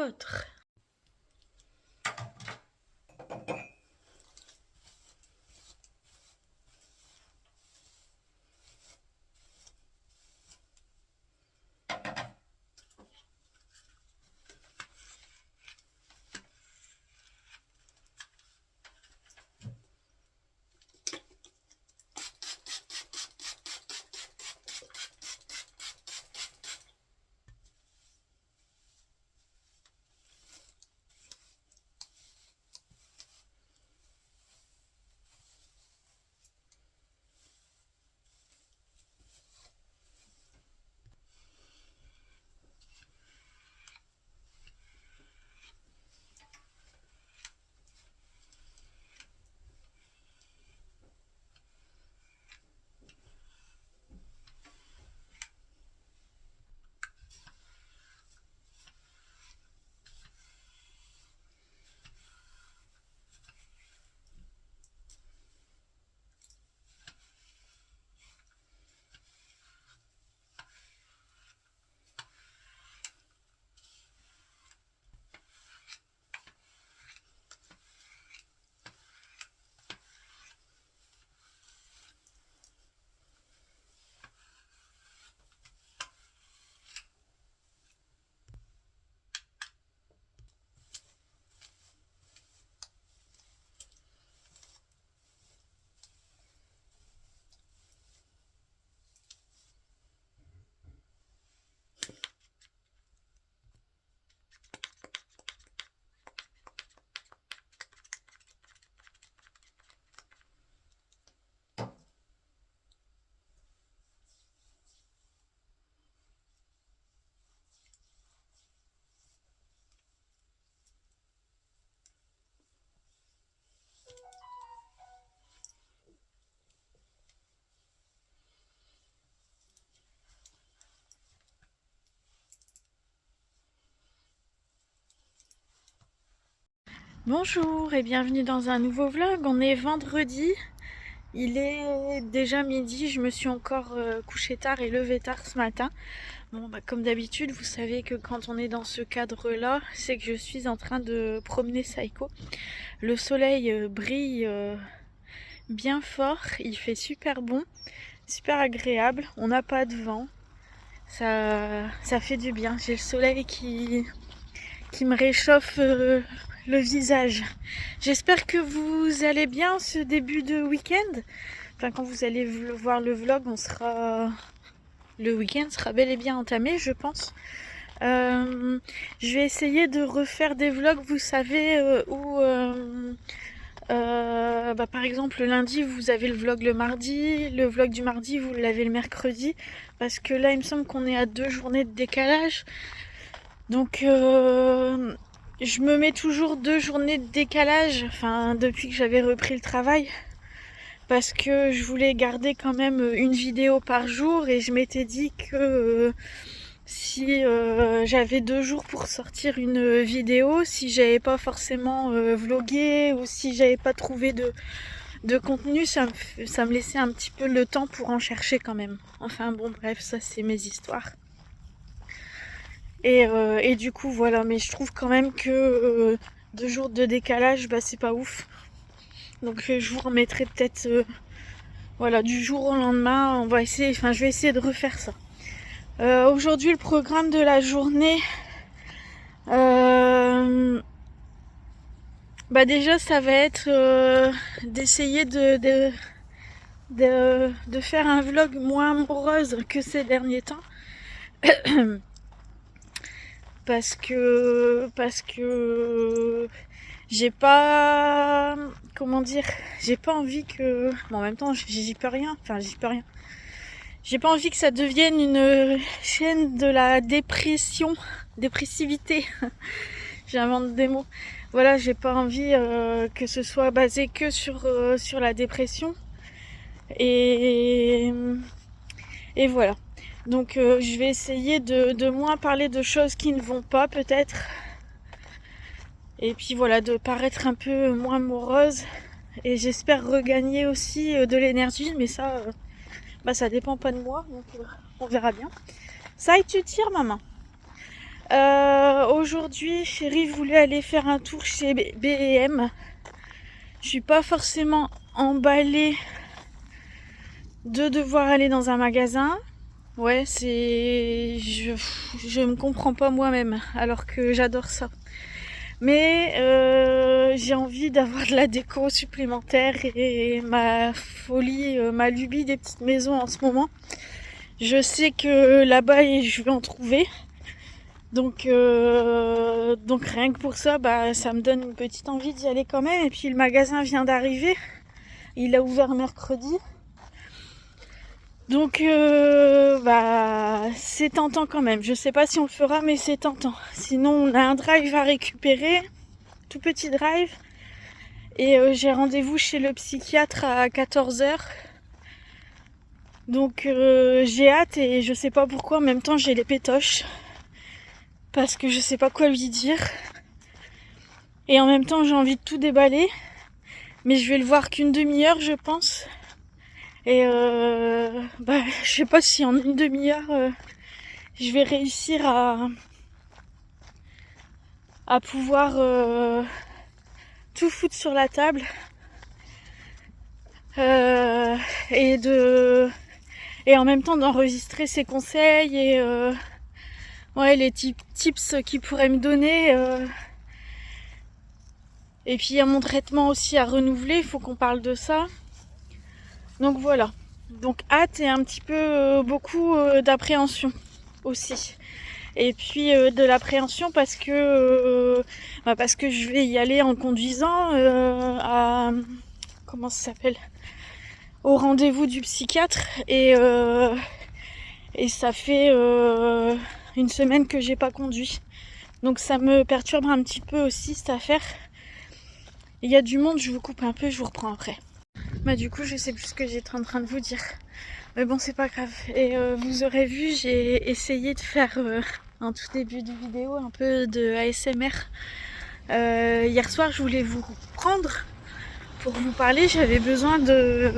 vôtre. Bonjour et bienvenue dans un nouveau vlog. On est vendredi, il est déjà midi, je me suis encore couchée tard et levée tard ce matin. Bon, comme d'habitude, vous savez que quand on est dans ce cadre-là, c'est que je suis en train de promener Saiko. Le soleil brille bien fort, il fait super bon, super agréable, on n'a pas de vent, ça fait du bien. J'ai le soleil qui me réchauffe le visage. J'espère que vous allez bien ce début de week-end. Enfin, quand vous allez voir le vlog, le week-end sera bel et bien entamé, je pense. Je vais essayer de refaire des vlogs, vous savez, où par exemple le lundi vous avez le vlog le mardi, le vlog du mardi vous l'avez le mercredi, parce que là il me semble qu'on est à 2 journées de décalage. Donc je me mets toujours 2 journées de décalage, enfin depuis que j'avais repris le travail, parce que je voulais garder quand même une vidéo par jour et je m'étais dit que si j'avais 2 jours pour sortir une vidéo, si j'avais pas forcément vlogué ou si j'avais pas trouvé de contenu, ça me laissait un petit peu le temps pour en chercher quand même. Enfin bon bref, ça c'est mes histoires. Et du coup voilà, mais je trouve quand même que 2 jours de décalage, c'est pas ouf. Donc je vous remettrai peut-être voilà, du jour au lendemain, on va essayer, enfin je vais essayer de refaire ça. Aujourd'hui le programme de la journée, déjà ça va être d'essayer de faire un vlog moins morose que ces derniers temps. parce que j'ai pas, comment dire, j'ai pas envie que, bon, en même temps j'y peux rien, j'ai pas envie que ça devienne une chaîne de la dépressivité. J'invente des mots. Voilà, j'ai pas envie que ce soit basé que sur la dépression. Et voilà. Donc je vais essayer de moins parler de choses qui ne vont pas peut-être. Et puis voilà, de paraître un peu moins morose. Et j'espère regagner aussi de l'énergie, mais ça, ça dépend pas de moi, donc on verra bien. Ça, et tu tires, maman. Aujourd'hui, chérie voulait aller faire un tour chez B&M. Je suis pas forcément emballée de devoir aller dans un magasin. Ouais, je me comprends pas moi-même, alors que j'adore ça. Mais j'ai envie d'avoir de la déco supplémentaire et ma folie, ma lubie des petites maisons en ce moment. Je sais que là-bas, je vais en trouver. Donc rien que pour ça, ça me donne une petite envie d'y aller quand même. Et puis le magasin vient d'arriver. Il a ouvert mercredi. Donc c'est tentant quand même. Je sais pas si on le fera, mais c'est tentant. Sinon on a un drive à récupérer. Tout petit drive. Et j'ai rendez-vous chez le psychiatre à 14h. Donc j'ai hâte et je sais pas pourquoi. En même temps j'ai les pétoches. Parce que je sais pas quoi lui dire. Et en même temps j'ai envie de tout déballer. Mais je vais le voir qu'une demi-heure je pense. Et je sais pas si en une demi-heure je vais réussir à pouvoir tout foutre sur la table. Et en même temps d'enregistrer ses conseils et les tips qu'il pourrait me donner. Et puis il y a mon traitement aussi à renouveler, il faut qu'on parle de ça. Donc voilà. Donc hâte et un petit peu beaucoup d'appréhension aussi. Et puis de l'appréhension parce que je vais y aller en conduisant à comment ça s'appelle, au rendez-vous du psychiatre et ça fait une semaine que j'ai pas conduit. Donc ça me perturbe un petit peu aussi cette affaire. Il y a du monde, je vous coupe un peu, je vous reprends après. Du coup je sais plus ce que j'étais en train de vous dire. Mais bon c'est pas grave. Et vous aurez vu, j'ai essayé de faire en tout début de vidéo un peu de ASMR. Hier soir je voulais vous prendre pour vous parler, j'avais besoin de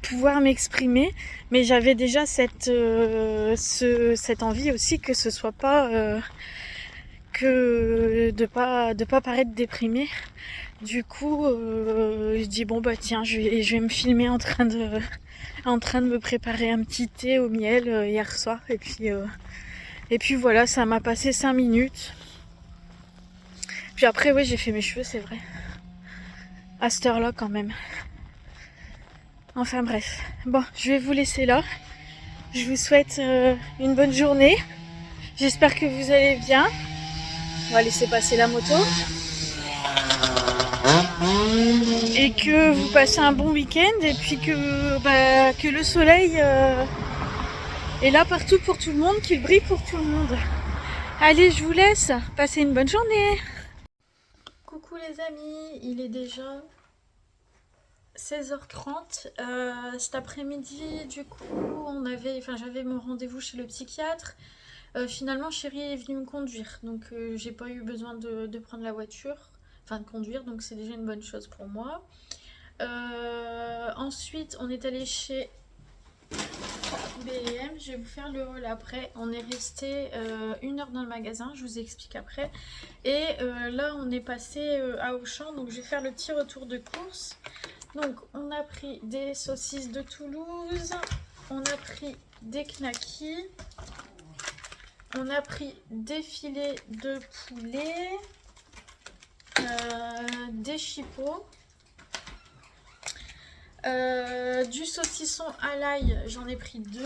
pouvoir m'exprimer, mais j'avais déjà cette envie aussi que ce soit pas que de pas paraître déprimée. Du coup je dis tiens je vais me filmer en train de me préparer un petit thé au miel hier soir et puis voilà, ça m'a passé 5 minutes. Puis après j'ai fait mes cheveux, c'est vrai, à cette heure là quand même. Enfin bref, bon je vais vous laisser là. Je vous souhaite une bonne journée. J'espère que vous allez bien. On va laisser passer la moto. Et que vous passez un bon week-end et puis que le soleil est là partout pour tout le monde, qu'il brille pour tout le monde. Allez, je vous laisse. Passez une bonne journée. Coucou les amis, il est déjà 16h30. Cet après-midi, du coup, j'avais mon rendez-vous chez le psychiatre. Finalement, chérie est venue me conduire, donc j'ai pas eu besoin de prendre la voiture, enfin de conduire, donc c'est déjà une bonne chose pour moi. Ensuite, on est allé chez B&M. Je vais vous faire le haul après. On est resté 1 heure dans le magasin, je vous explique après. Et là, on est passé à Auchan, donc je vais faire le petit retour de course. Donc, on a pris des saucisses de Toulouse, on a pris des knackis. On a pris des filets de poulet, des chipots, du saucisson à l'ail, j'en ai pris 2,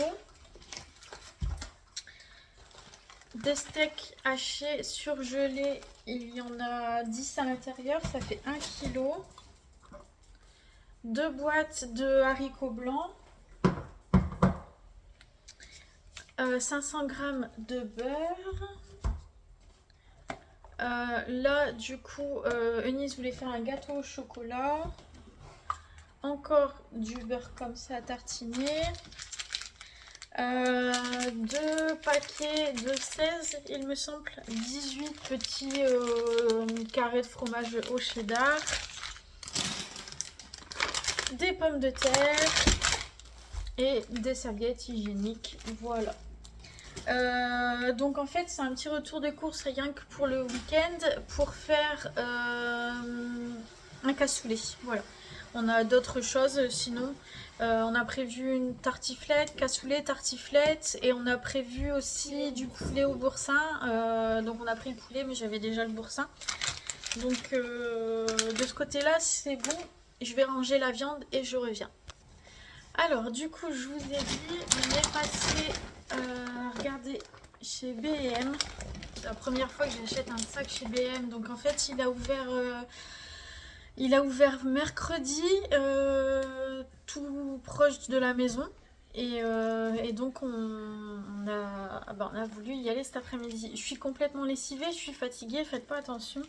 des steaks hachés surgelés, il y en a 10 à l'intérieur, ça fait 1 kg, 2 boîtes de haricots blancs, 500 g de beurre. Là du coup Eunice voulait faire un gâteau au chocolat. Encore du beurre comme ça à tartiner. 2 paquets de 16, il me semble, 18 petits carrés de fromage au cheddar. Des pommes de terre. et des serviettes hygiéniques. Voilà. Donc en fait c'est un petit retour de course rien que pour le week-end pour faire un cassoulet. Voilà. On a d'autres choses sinon. On a prévu une tartiflette, cassoulet, tartiflette et on a prévu aussi du poulet au boursin. Donc on a pris le poulet mais j'avais déjà le boursin. Donc de ce côté-là c'est bon. Je vais ranger la viande et je reviens. Alors du coup je vous ai dit, on est passé regardez chez B&M. C'est la première fois que j'achète un sac chez B&M. Donc en fait il a ouvert mercredi, tout proche de la maison. Et donc on a voulu y aller cet après-midi. Je suis complètement lessivée, je suis fatiguée, faites pas attention.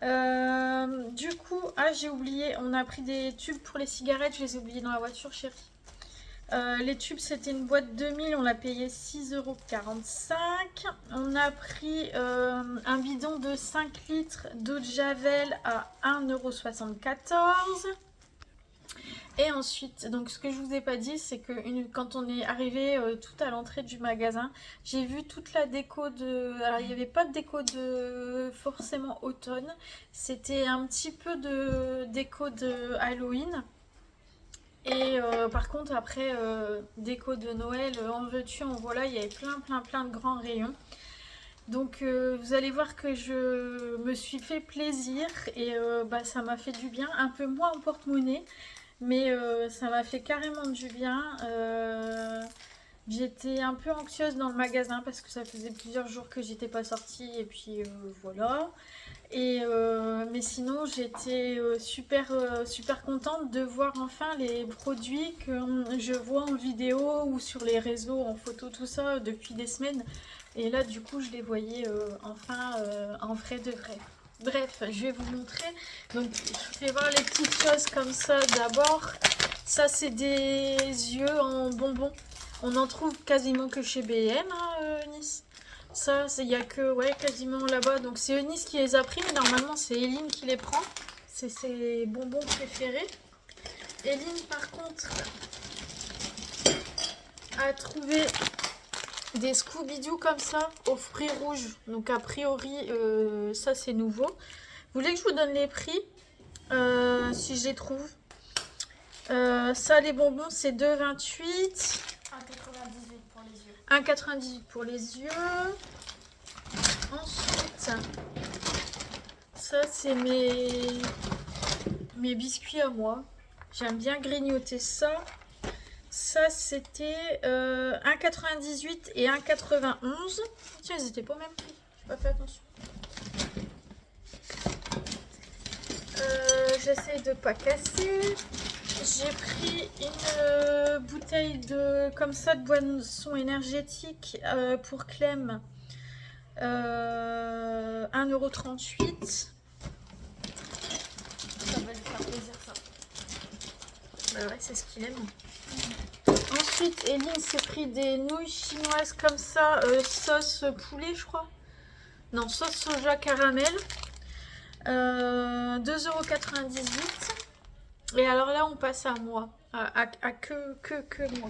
Du coup, j'ai oublié, on a pris des tubes pour les cigarettes, je les ai oubliés dans la voiture, chérie. Les tubes, c'était une boîte 2000, on l'a payé 6,45 €. On a pris un bidon de 5 litres d'eau de Javel à 1,74 €. Et ensuite, donc ce que je vous ai pas dit, c'est que quand on est arrivé tout à l'entrée du magasin, j'ai vu toute la déco de... Alors il n'y avait pas de déco de forcément automne, c'était un petit peu de déco de Halloween. Et par contre après déco de Noël, en veux-tu, en voilà, il y avait plein de grands rayons. Donc vous allez voir que je me suis fait plaisir et ça m'a fait du bien, un peu moins en porte-monnaie, mais ça m'a fait carrément du bien. J'étais un peu anxieuse dans le magasin parce que ça faisait plusieurs jours que j'étais pas sortie et puis voilà. Mais sinon j'étais super contente de voir enfin les produits que je vois en vidéo ou sur les réseaux, en photo, tout ça depuis des semaines. Et là du coup je les voyais enfin en vrai de vrai. Bref, je vais vous montrer. Donc je vais voir les petites choses comme ça d'abord. Ça c'est des yeux en bonbons. On en trouve quasiment que chez B&M, Nice. Ça, il n'y a que quasiment là-bas. Donc c'est Eunice qui les a pris, mais normalement c'est Eline qui les prend. C'est ses bonbons préférés. Eline par contre a trouvé des Scooby-Doo comme ça aux fruits rouges. Donc a priori ça c'est nouveau. Vous voulez que je vous donne les prix si je les trouve? Ça les bonbons c'est 2,28. 1,98 pour les yeux. 1,98 pour les yeux. Ensuite, ça c'est mes biscuits à moi. J'aime bien grignoter ça. Ça c'était 1,98 et 1,91. Tiens, ils étaient pas au même prix. J'ai pas fait attention. J'essaye de pas casser. J'ai pris une bouteille comme ça de boisson énergétique pour Clem. 1,38 €. Ça va lui faire plaisir ça. Bah ouais, c'est ce qu'il aime. Ensuite, Eline s'est pris des nouilles chinoises comme ça, sauce poulet, je crois. Non, sauce soja caramel. 2,98 €. Et alors là, on passe à moi. À que moi.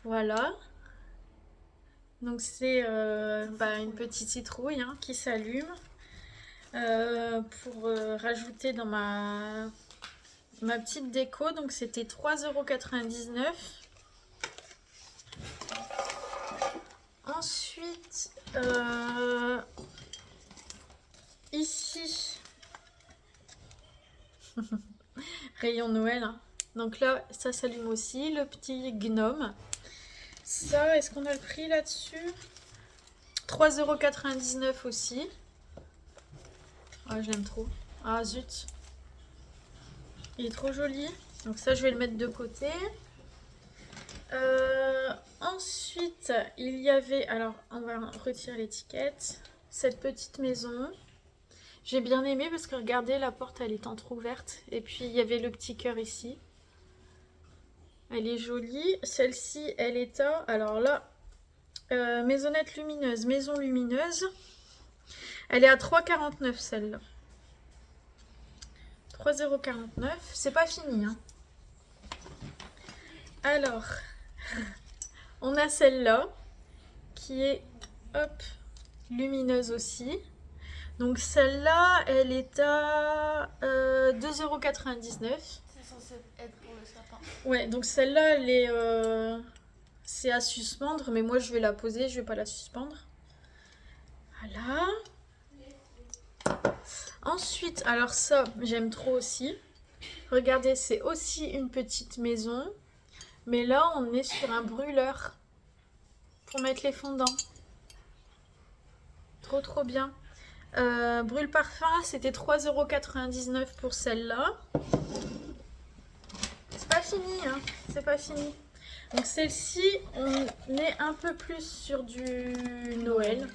Voilà. Donc c'est une petite citrouille qui s'allume pour rajouter dans ma petite déco. Donc c'était 3,99 €. Ensuite, ici, rayon Noël. Donc là, ça s'allume aussi, le petit gnome. Ça, est-ce qu'on a le prix là-dessus? 3,99 € aussi. Ah, je l'aime trop. Ah, zut. Il est trop joli. Donc ça, je vais le mettre de côté. Ensuite, il y avait... Alors, on va retirer l'étiquette. Cette petite maison. J'ai bien aimé parce que regardez, la porte, elle est entrouverte. Et puis, il y avait le petit cœur ici. Elle est jolie. Celle-ci, elle est à... Alors là, maisonnette lumineuse, maison lumineuse. Elle est à 3,49 celle-là. 3,49 €. C'est pas fini, hein. Alors, on a celle-là qui est, hop, lumineuse aussi. Donc celle-là, elle est à 2,99 €. C'est censé être pour le sapin. Ouais, donc celle-là, elle est, c'est à suspendre, mais moi je vais la poser, je vais pas la suspendre. Voilà. Ensuite, alors ça, j'aime trop aussi. Regardez, c'est aussi une petite maison, mais là, on est sur un brûleur pour mettre les fondants. Trop trop bien. Brûle parfum, c'était 3,99 € pour celle-là. C'est pas fini, hein. C'est pas fini. Donc celle-ci, on est un peu plus sur du Noël.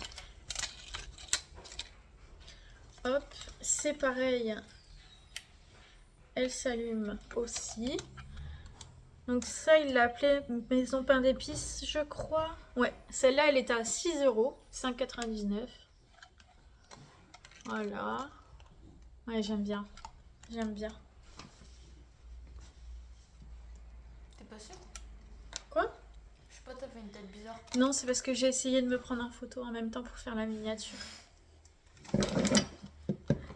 Hop, c'est pareil. Elle s'allume aussi. Donc ça, il l'a appelé maison pain d'épices, je crois. Ouais, celle-là, elle est à 6 €, 5,99 €. Voilà. Ouais, j'aime bien. J'aime bien. T'es pas sûr? Quoi? Je sais pas, t'as fait une tête bizarre. Non, c'est parce que j'ai essayé de me prendre en photo en même temps pour faire la miniature.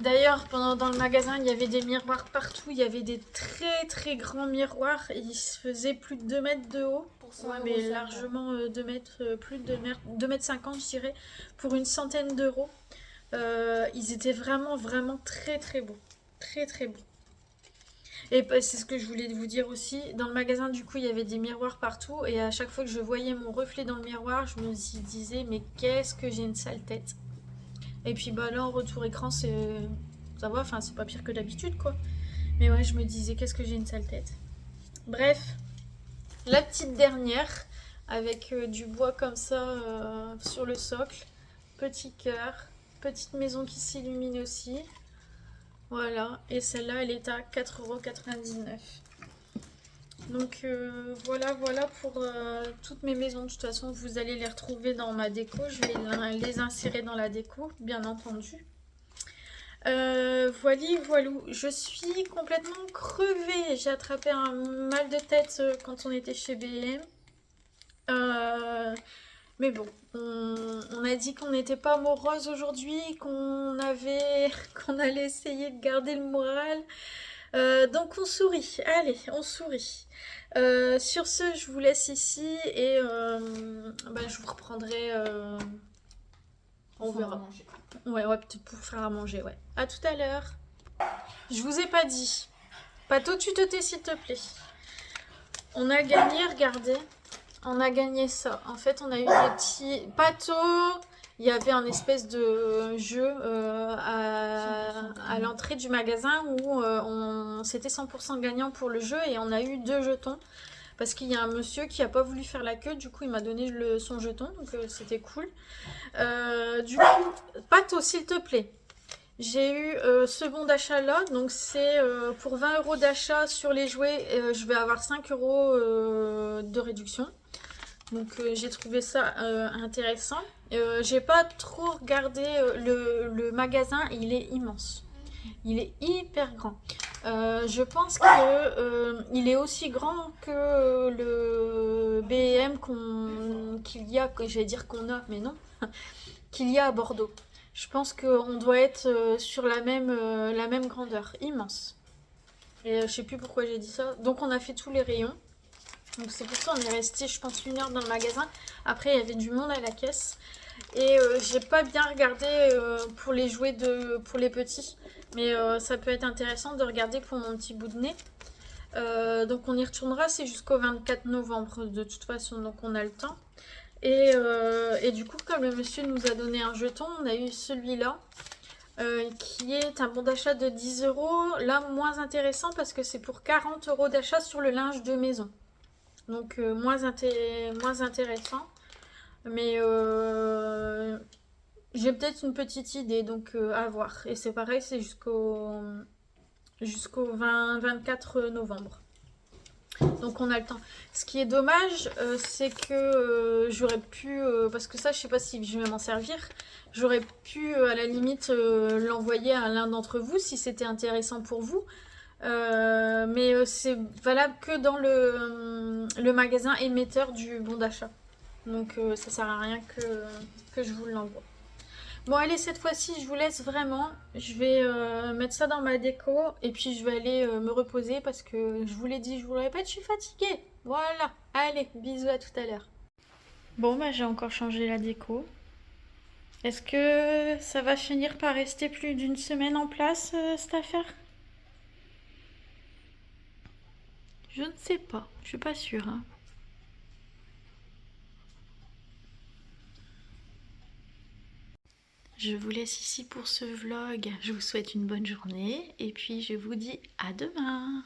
D'ailleurs, dans le magasin, il y avait des miroirs partout. Il y avait des très très grands miroirs. Et ils se faisaient plus de 2 mètres de haut. Pour 100 Ouais, € mais seulement. largement 2 mètres, plus de 2 mètres 50, je dirais, pour une centaine d'euros. Ils étaient vraiment vraiment très très beaux. Très très beaux. Et c'est ce que je voulais vous dire aussi. Dans le magasin, du coup, il y avait des miroirs partout. Et à chaque fois que je voyais mon reflet dans le miroir, je me disais, mais qu'est-ce que j'ai une sale tête. Et puis bah là, en retour écran, ça va, enfin, c'est pas pire que d'habitude, quoi. Mais ouais, je me disais, qu'est-ce que j'ai une sale tête. Bref, la petite dernière, avec du bois comme ça sur le socle. Petit cœur. Petite maison qui s'illumine aussi. Voilà, et celle-là, elle est à 4,99 €. Donc voilà pour toutes mes maisons. De toute façon, vous allez les retrouver dans ma déco. Je vais les insérer dans la déco, bien entendu. Voilou, je suis complètement crevée. J'ai attrapé un mal de tête quand on était chez B&M. Mais bon, on a dit qu'on n'était pas morose aujourd'hui, qu'on allait essayer de garder le moral. Donc on sourit, allez, on sourit. Sur ce, je vous laisse ici et je vous reprendrai. On verra. Manger. Ouais, peut-être pour faire à manger, ouais. À tout à l'heure. Je vous ai pas dit. Pato, tu te tais, s'il te plaît. On a gagné, regardez. On a gagné ça. En fait, on a eu des petits... Pato, il y avait un espèce de jeu à l'entrée du magasin où c'était 100% gagnant pour le jeu et on a eu 2 jetons. Parce qu'il y a un monsieur qui n'a pas voulu faire la queue, du coup il m'a donné son jeton, donc c'était cool. Du coup, Pato, s'il te plaît, j'ai eu ce bon d'achat là, donc c'est pour 20 € d'achat sur les jouets, je vais avoir 5 € de réduction. Donc j'ai trouvé ça intéressant. J'ai pas trop regardé le magasin, il est immense. Il est hyper grand. Je pense que il est aussi grand que le B&M qu'il y a, j'allais dire qu'on a, mais non, qu'il y a à Bordeaux. Je pense qu'on doit être sur la même grandeur, immense. Et je sais plus pourquoi j'ai dit ça. Donc on a fait tous les rayons. Donc c'est pour ça qu'on est resté, je pense, 1 heure dans le magasin. Après, il y avait du monde à la caisse. Et j'ai pas bien regardé pour les jouets pour les petits. Mais ça peut être intéressant de regarder pour mon petit bout de nez. Donc on y retournera, c'est jusqu'au 24 novembre de toute façon, donc on a le temps. Et du coup, comme le monsieur nous a donné un jeton, on a eu celui-là. Qui est un bon d'achat de 10 €. Là, moins intéressant parce que c'est pour 40 € d'achat sur le linge de maison. Donc moins intéressant. Mais j'ai peut-être une petite idée, donc à voir. Et c'est pareil, c'est jusqu'au 24 novembre. Donc on a le temps. Ce qui est dommage, c'est que j'aurais pu, parce que ça je sais pas si je vais m'en servir, j'aurais pu à la limite l'envoyer à l'un d'entre vous si c'était intéressant pour vous. Mais c'est valable que dans le magasin émetteur du bon d'achat. Donc ça sert à rien que je vous l'envoie. Bon allez, cette fois-ci je vous laisse vraiment. Je vais mettre ça dans ma déco et puis je vais aller me reposer parce que je vous l'ai dit, je vous le répète, je suis fatiguée. Voilà, allez, bisous, à tout à l'heure. Bon bah j'ai encore changé la déco. Est-ce que ça va finir par rester plus d'une semaine en place, cette affaire? Je ne sais pas, je suis pas sûre, hein. Je vous laisse ici pour ce vlog. Je vous souhaite une bonne journée et puis je vous dis à demain.